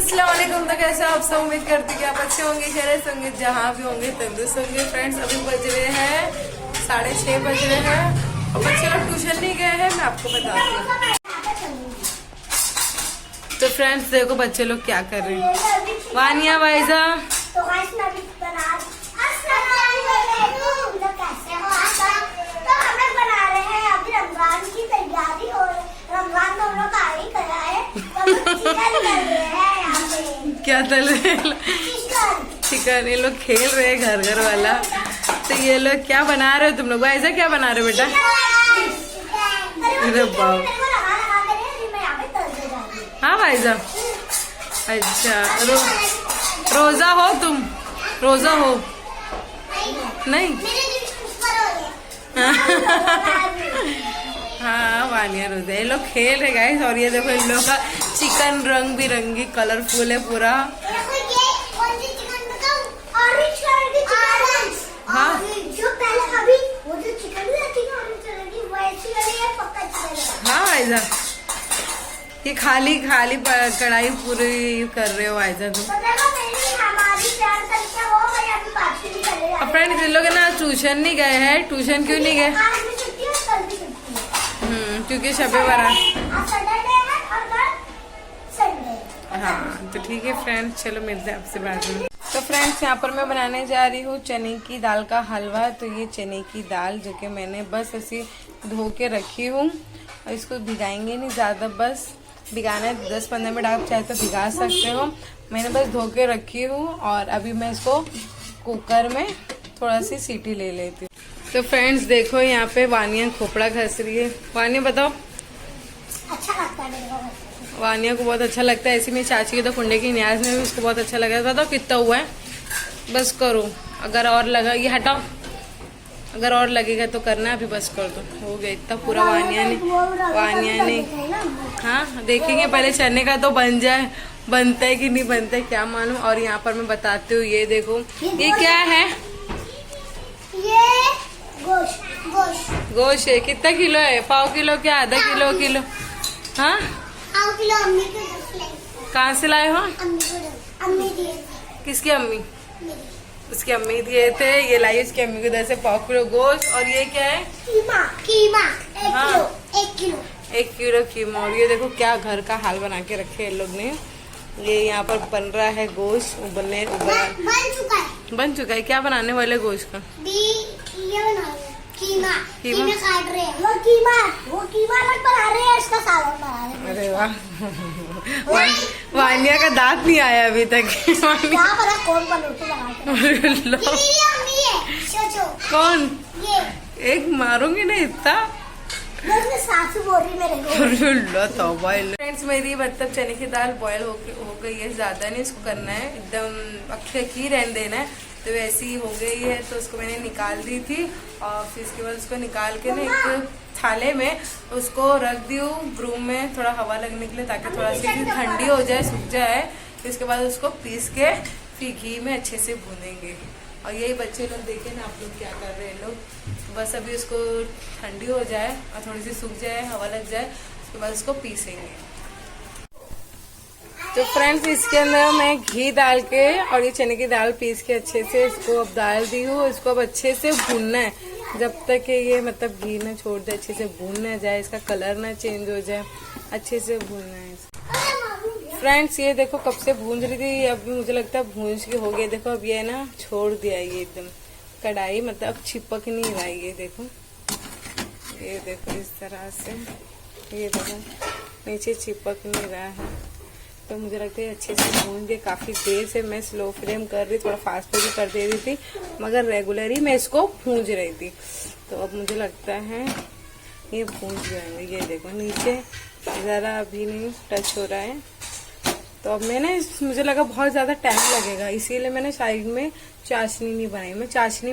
अस्सलाम वालेकुम। तो कैसे आप सब, उम्मीद करती कि आप अच्छे होंगे, खैरियत होंगे, जहाँ भी होंगे तंदुरुस्त होंगे। फ्रेंड्स अभी बज रहे हैं 6:30 बज रहे हैं और बच्चे लोग ट्यूशन नहीं गए हैं, मैं आपको बताती हूँ। तो फ्रेंड्स देखो बच्चे लोग क्या कर रहे हैं। वानिया वाइजा क्या तल रहे चिकन। ये लोग खेल रहे हैं घर घर वाला। तो ये लोग क्या बना रहे हो तुम लोग? ऐसा क्या बना रहे हो बेटा? अरे बाप, हाँ भाईजा। अच्छा रोजा हो तुम? रोजा हो? नहीं हाँ वानिया रोजा। ये लोग खेल रहे गाइस। और ये देखो इन लोग का चिकन रंग बिरंगी कलरफुल है पूरा। हाँ हाँ आयजा, ये खाली कढ़ाई पूरी कर रहे हो आयजा तुम। फ्रेंड्स इन लोग ना ट्यूशन नहीं गए हैं। ट्यूशन क्यों नहीं गए? क्योंकि शबे बारात। हाँ तो ठीक है फ्रेंड्स, चलो मिलते हैं आपसे बाद में। तो फ्रेंड्स यहाँ पर मैं बनाने जा रही हूँ चने की दाल का हलवा। तो ये चने की दाल जो कि मैंने बस ऐसी धो के रखी हूँ, और इसको भिगाएंगे नहीं ज़्यादा, बस भिगाना है 10-15 मिनट। आप चाहे तो भिगा सकते हो। मैंने बस धो के रखी हूँ और अभी मैं इसको कुकर में थोड़ा सी सीटी ले लेती हूँ। तो फ्रेंड्स देखो यहाँ पे वानिया खोपड़ा घस रही है। वानिया बताओ। अच्छा लगता है वानिया को बहुत अच्छा लगता है। ऐसी मेरी चाची के तो कुंडे की न्याज में भी उसको बहुत अच्छा लगा। बताओ कितना हुआ है? बस करो, अगर और लगा ये हटाओ, अगर और लगेगा तो करना, अभी बस कर दो। हो गया इतना पूरा वानिया ने। हाँ देखेंगे पहले चने का तो बन जाए, बनता है कि नहीं बनता है क्या मालूम। और यहाँ पर मैं बताती हूँ, ये देखो ये क्या है? ये गोश्त है। कितना किलो है? पाव किलो क्या आधा किलो? हाँ किलो। अम्मी कहाँ से लाए हो? अम्मी दिए। किसकी अम्मी? उसकी अम्मी दिए थे। ये लाई उसकी अम्मी को 10 से पाव किलो गोश्त। और ये क्या है? कीमा। हाँ 1 किलो कीमा। और ये देखो क्या घर का हाल बना के रखे हैं लोग ने। ये यहाँ पर बन रहा है गोश्त। बन चुका है। क्या बनाने वाले गोश्त का? कीमा काट रहे हैं। वो कीमा अलग बना रहे हैं, इसका सालन बना रहे हैं। अरे वाह, वानिया का दांत नहीं आया अभी तक। क्या पता कौन कौन? ये एक मारूंगी ना इतना। सासू बोल रही फ्रेंड्स मेरी मतलब चने की दाल बॉयल हो गई है। ज्यादा नहीं इसको करना है, एकदम अक्खी रहने देना है। तो वैसी ही हो गई है। तो उसको मैंने निकाल दी थी और फिर इसके बाद उसको निकाल के ना एक थाले में उसको रख दी हूँ रूम में, थोड़ा हवा लगने के लिए, ताकि थोड़ा सी ठंडी हो जाए, सूख जाए। फिर इसके बाद उसको पीस के फिर घी में अच्छे से भूनेंगे। और यही बच्चे लोग देखे ना आप लोग क्या कर रहे हैं लोग। बस अभी उसको ठंडी हो जाए और थोड़ी सी सूख जाए, हवा लग जाए, उसके बाद उसको पीसेंगे। तो फ्रेंड्स इसके अंदर मैं घी डाल के और ये चने की दाल पीस के अच्छे से इसको अब डाल दी हूँ। इसको अब अच्छे से भूनना है जब तक कि ये मतलब घी ना छोड़ दे, अच्छे से भून ना जाए, इसका कलर ना चेंज हो जाए, अच्छे से भूनना है। फ्रेंड्स ये देखो कब से भून रही थी, अब मुझे लगता है भून के हो गया। देखो अब ये ना छोड़ दिया ये एकदम कढ़ाई, मतलब अब चिपक नहीं रहा है। ये देखो इस तरह से, ये देखो नीचे चिपक नहीं रहा है। तो मुझे लगता है अच्छे से भून के, काफ़ी देर से मैं स्लो फ्लेम कर रही, थोड़ा फास्ट भी कर दे रही थी, मगर रेगुलर ही मैं इसको भूंज रही थी। तो अब मुझे लगता है ये भूंज जाएंगे। ये देखो नीचे ज़रा अभी नहीं टच हो रहा है। तो अब मैंने मुझे लगा बहुत ज़्यादा टाइम लगेगा, इसीलिए मैंने साइड में चाशनी नहीं बनाई। मैं चाशनी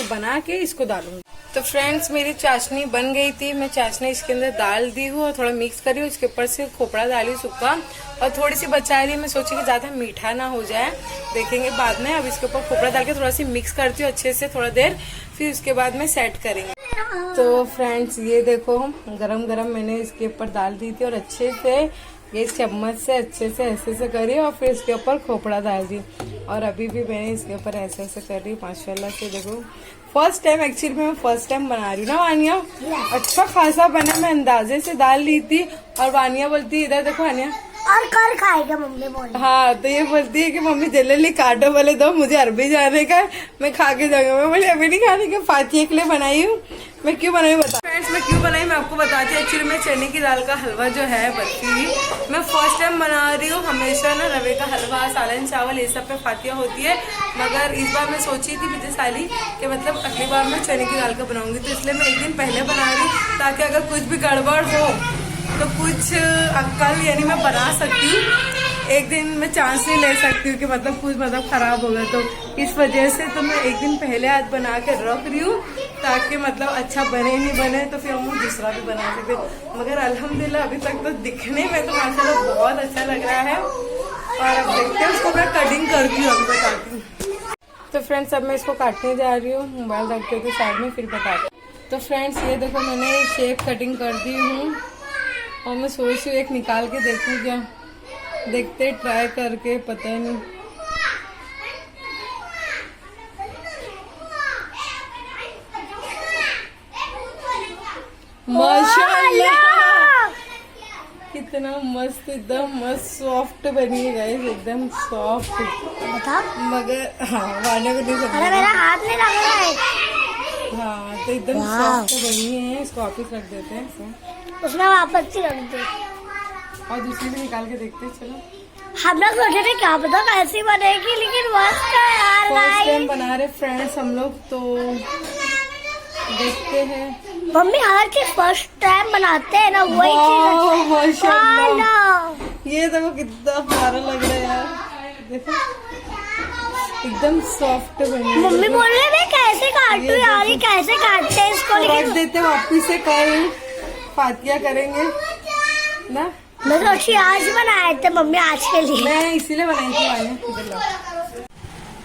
बना के इसको डालूंगी। तो फ्रेंड्स मेरी चाशनी बन गई थी। मैं चाशनी इसके अंदर डाल दी हूँ और थोड़ा मिक्स करी हूँ। इसके ऊपर से खोपड़ा डाली सूखा और थोड़ी सी बचा रही। मैं सोची कि ज़्यादा मीठा ना हो जाए, देखेंगे बाद में। अब इसके ऊपर खोपड़ा डाल के थोड़ा सी मिक्स करती हूँ अच्छे से थोड़ा देर, फिर उसके बाद में सेट करेंगे। तो फ्रेंड्स ये देखो गरम गरम मैंने इसके ऊपर डाल दी थी और अच्छे से ये चम्मच से अच्छे से ऐसे से करी और फिर इसके ऊपर खोपड़ा डाल दी। और अभी भी मैंने इसके ऊपर ऐसे ऐसे कर रही माशाल्लाह से। देखो फर्स्ट टाइम, एक्चुअली मैं फर्स्ट टाइम बना रही हूँ ना वानिया। अच्छा खासा बना, मैं अंदाजे से डाल ली थी। और वानिया बोलती इधर देखो वानिया, और कर खाएगा मम्मी बोल। हाँ तो ये बोलती है कि मम्मी जल्दी काटो वाले दो, मुझे अरबी जाने का, मैं खा के जाऊंगा। मैं बोली अभी नहीं खाने का, फातिया के लिए बनाई हूँ। मैं क्यों बनाई बता फ्रेंड्स, मैं क्यों बनाई मैं आपको बताती हूँ। एक्चुअली मैं चने की दाल का हलवा जो है बर्फी मैं फर्स्ट टाइम बना रही हूँ। हमेशा ना रवे का हलवा, सालन चावल ये सब पे फातिया होती है, मगर इस बार मैं सोची थी पिछले साल ही कि मतलब अगली बार मैं चने की दाल का बनाऊंगी। तो इसलिए मैं एक दिन पहले बना रही हूँ ताकि अगर कुछ भी गड़बड़ हो तो कुछ कल यानी मैं बना सकती हूँ। एक दिन मैं चांस नहीं ले सकती हूँ कि मतलब कुछ मतलब खराब होगा, तो इस वजह से तो मैं एक दिन पहले आज बना के रख रही हूँ ताकि मतलब अच्छा बने नहीं बने तो फिर हम दूसरा भी बना सकते। मगर अल्हम्दुलिल्लाह अभी तक तो दिखने में तो माशाल्लाह बहुत अच्छा लग रहा है। और अब देखते हैं, उसको मैं कटिंग करती हूँ, अभी बताती हूँ। तो फ्रेंड्स अब मैं इसको काटने जा रही हूँ, मोबाइल रखते हो तो साइड में फिर बताती हूँ। तो फ्रेंड्स ये देखो मैंने शेप कटिंग कर दी हूँ और मैं सोच रही हूँ एक निकाल के देखूँ क्या, देखते ट्राई करके, पता नहीं। माशाल्लाह कितना मस्त, एकदम मस्त सॉफ्ट बनी है गाइस, एकदम सॉफ्ट। बता मगर हाँ वाने को नहीं अरे मेरा हाथ नहीं लग रहा है। हाँ तो एकदम सॉफ्ट बनी है। इसको वापिस रख देते हैं, उसमें वापस ही रख दे और दूसरी भी निकाल के देखते हैं। चलो हम लोग सोचे थे क्या पता कैसी बनेगी, लेकिन मस्त है यार। फर्स्ट टाइम बना रहे फ्रेंड्स हम लोग, तो देखते हैं। मम्मी हर चीज फर्स्ट टाइम बनाते हैं ना, वही चीज। माशाल्लाह ये देखो कितना प्यारा लग रहा है यार, देखो एकदम सॉफ्ट बनी। मम्मी बोल रही है मैं कैसे काटूं यार, ये कैसे काटते हैं इसको। रख देते वापिस से, कल फातिया करेंगे ना। मैं सोची आज बनाए थे मम्मी, आज के लिए मैं इसीलिए बनाई थी वाले।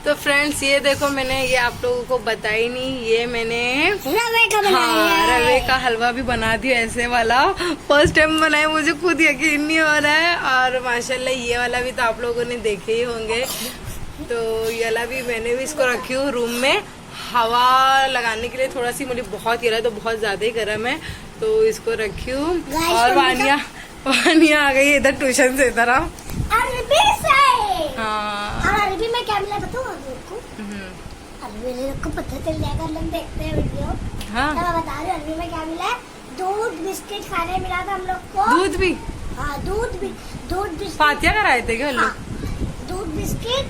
तो फ्रेंड्स ये देखो मैंने ये आप लोगों को बताई नहीं, ये मैंने रवे का बनाया है। रवे का हलवा भी बना दिया ऐसे वाला। फर्स्ट टाइम बनाया, मुझे खुद यकीन नहीं हो रहा है। और माशाल्लाह ये वाला भी तो आप लोगों ने देखे ही होंगे। तो ये वाला भी मैंने भी इसको रखी हूँ रूम में हवा लगाने के लिए। थोड़ा सी मुझे बहुत ये तो बहुत ज्यादा ही गर्म है, तो इसको रखी हूँ। और वानिया आ गई इधर ट्यूशन से, इधर आओ। अरबी से हाँ अरबी में क्या मिला बताओ आपको। अरबी मेरे को पता चल जाएगा, लोग देखते हैं वीडियो। हाँ मैं बता रही हूँ अरबी में क्या मिला है। दूध बिस्किट खाने मिला था हम लोग को। दूध भी? हाँ दूध बिस्किट। फातिया कराए थे क्या लोग? दूध बिस्किट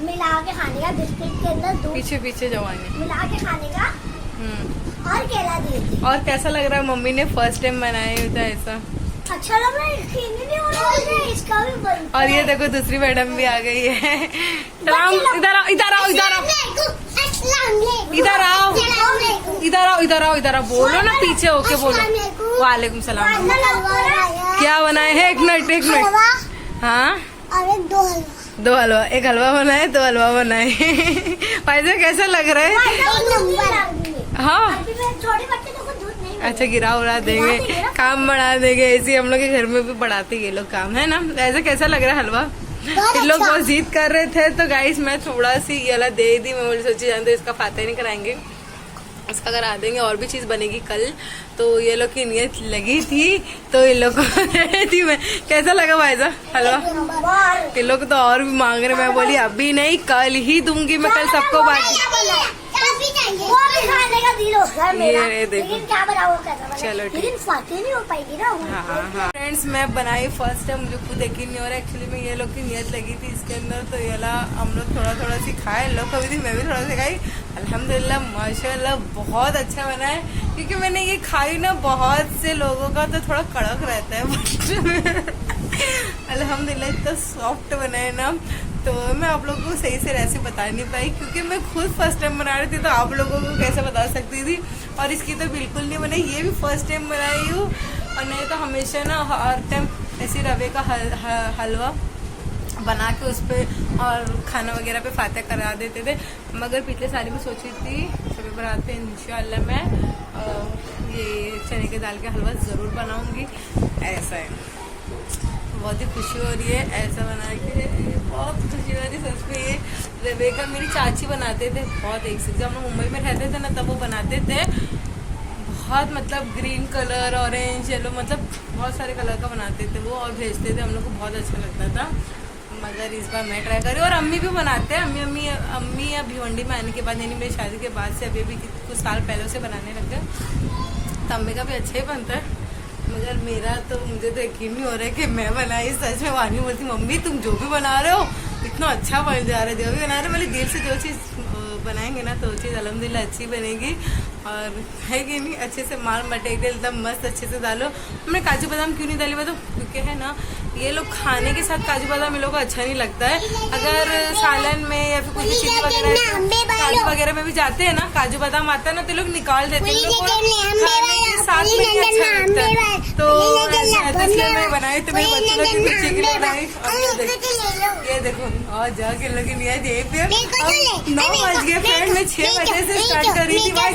मिला के खाने का, बिस्किट के अंदर दूध पीछे पीछे जवानी मिला के खाने का, और केला दिए थे। और कैसा लग रहा है? मम्मी ने फर्स्ट टाइम बनाया था ऐसा। अच्छा लग रहा है, नहीं हो रहा है इसका भी बन। और ये देखो दूसरी मैडम भी आ गई है। राम इधर आओ, इधर आओ, इधर आओ, इधर आओ, इधर आओ, इधर आओ, इधर आओ। बोलो ना पीछे होके बोलो। वालेकुम सलाम। क्या बनाए है? एक मिनट। हाँ अरे दो हलवा, एक हलवा बनाए, दो हलवा बनाए। वैसे कैसा लग रहा है? हाँ छोटे बच्चे को दूध नहीं। अच्छा गिरा उड़ा देंगे, काम बढ़ा देंगे। ऐसे हम लोग के घर में भी बढ़ाते ये लोग काम, है ना। ऐसा कैसा लग रहा है हलवा? इन लोग बहुत जिद कर रहे थे, तो गाइस मैं थोड़ा सी ये वाला दे दी। मैं बोली सोची जानते इसका फातिया नहीं कराएंगे, इसका करा देंगे। और भी चीज बनेगी कल, तो ये लोग की नियत लगी थी, तो इन लोग को दे दी मैं। कैसा लगा भाई साहब हलवा? इन लोग तो और भी मांग रहे। मैं बोली अभी नहीं, कल ही दूंगी मैं, कल सबको बांट। वो भी खाने का दिल होगा मेरा, ये देखो। लेकिन क्या बनाऊं, कैसा बनाऊं? चलो ठीक। लेकिन फातिया नहीं हो पाएगी ना। हाँ फ्रेंड्स मैं बनाई फर्स्ट टाइम, मुझे खुद यकीन नहीं हो रहा। एक्चुअली में ये लोग की नियत लगी थी इसके अंदर, तो ये ला हम लोग थोड़ा सी खाए। लोग कभी थी, मैं भी थोड़ा सा खाई। अल्हम्दुलिल्लाह माशाल्लाह बहुत अच्छा बना है। क्योंकि मैंने ये खाई ना, बहुत से लोगों का तो थोड़ा कड़क रहता है। अल्हम्दुलिल्लाह इतना सॉफ्ट बना है ना, तो मैं आप लोगों को सही से रेसिपी बता नहीं पाई क्योंकि मैं खुद फर्स्ट टाइम बना रही थी, तो आप लोगों को कैसे बता सकती थी। और इसकी तो बिल्कुल नहीं बनाई, ये भी फर्स्ट टाइम बनाई हूँ। और नहीं तो हमेशा ना हर टाइम ऐसे रवे का हलवा बना के उस पर और खाना वगैरह पे फातिया करा देते थे। मगर पिछले साल में सोची थी सभी बनाते हैं इंशाल्लाह मैं ये चने के दाल का हलवा ज़रूर बनाऊंगी। ऐसा है बहुत ही खुशी हो रही है ऐसा बना के, बहुत खुशी हो रही है सच में। ये रेबेका मेरी चाची बनाते थे बहुत, एक से जब हम लोग मुंबई में रहते थे ना तब वो बनाते थे बहुत, मतलब ग्रीन कलर, ऑरेंज, येलो, मतलब बहुत सारे कलर का बनाते थे वो और भेजते थे हम लोग को, बहुत अच्छा लगता था। मगर इस बार मैं ट्राई करी, और अम्मी भी बनाते हैं। अम्मी या भिवंडी में आने के बाद, यानी मेरी शादी के बाद से, अभी कुछ साल पहले से बनाने लग गए, तो अम्मी का भी अच्छा ही बनता है। मगर मेरा तो, मुझे तो यकीन नहीं हो रहा है कि मैं बनाई। सच में वानी बोलती मम्मी तुम जो भी बना रहे हो इतना अच्छा बन जा रहा है, जो भी बना रहे हो, मतलब दिल से जो चीज़ बनाएंगे ना तो वो चीज़ अल्हम्दुलिल्लाह अच्छी बनेगी। और है कि नहीं, अच्छे से माल मटेरियल एकदम मस्त अच्छे से डालो। हमने काजू बादाम क्यों नहीं डाली बताओ, क्योंकि है ना ये लोग खाने के साथ काजू बादाम इन लोगों को अच्छा नहीं लगता है। अगर सालन में या फिर कुछ चीज़ वगैरह काजू वगैरह में भी जाते हैं ना, काजू बादाम आता है ना तो लोग निकाल देते हैं, लोग खाने के साथ में ही अच्छा लगता है। तो इसलिए मैं बनाई, तो मेरे बच्चों लोग के बच्चे के लिए बनाई। ये देखो और जाके लगे नहीं आए, अब 9 बज गए फ्रेंड, मैं 6 बजे से स्टार्ट कर रही थी। भाई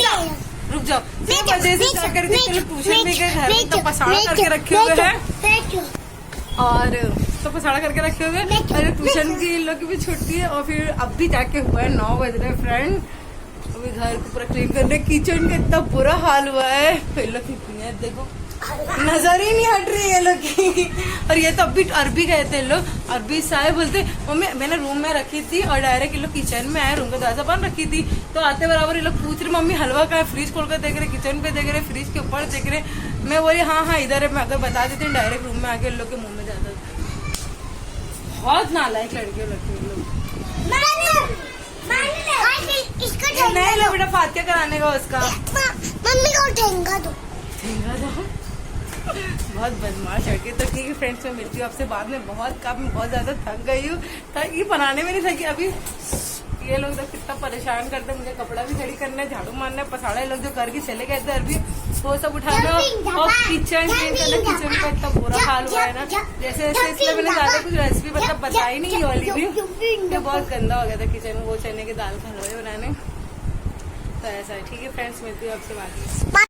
रुक जाओ, 6 बजे से स्टार्ट कर रही थी, चलो ट्यूशन भी गए, घर में तो पसाड़ा करके रखे हुए हैं, और तो पसाड़ा करके रखे हुए हैं, अरे ट्यूशन की इन लोग की भी छुट्टी है। और फिर अब भी जाके हुआ है 9 बज रहे फ्रेंड, अभी घर को पूरा क्लीन करने, किचन का इतना बुरा हाल हुआ है, इन लोग की देखो नजर ही नहीं हट रही है लोग की। और ये तो अभी अरबी गए थे लोग, अरबी साहब बोलते मम्मी, मैंने रूम में रखी थी और डायरेक्ट ये लोग किचन में आए, रूम का दरवाजा बंद रखी थी, तो आते बराबर ये लोग पूछ रहे मम्मी हलवा का है, फ्रिज खोल कर देख रहे, किचन पे देख रहे, फ्रिज के ऊपर देख रहे। मैं बोली हाँ इधर है, मैं अगर बता देती डायरेक्ट रूम में आके लोग के मुंह में जाता था। बहुत नालायक लड़कियों लगती है लोग। नहीं लो बेटा, फातिया कराने का उसका, मम्मी को ठेंगा दो, बहुत बदमाश लड़की। तो ठीक है फ्रेंड्स, मैं मिलती हूँ आपसे बाद में। बहुत ज्यादा थक गई हूँ, ये बनाने में नहीं थकी अभी। ये लोग तो कितना परेशान करते हैं, मुझे कपड़ा भी खड़ी करना है, झाड़ू मारना है, पसाड़ा लोग जो करके चले गए थे अभी वो सब उठाना, और किचन क्लीन करना, किचन का इतना बुरा हाल हुआ है ना, जैसे इसलिए मैंने ज्यादा कुछ रेसिपी मतलब बताई नहीं वाली थी, ये बहुत गंदा हो गया था किचन में, वो चने की दाल का हलवा बनाने। तो ऐसा है, ठीक है फ्रेंड्स, मिलती हूँ आपसे बाद में।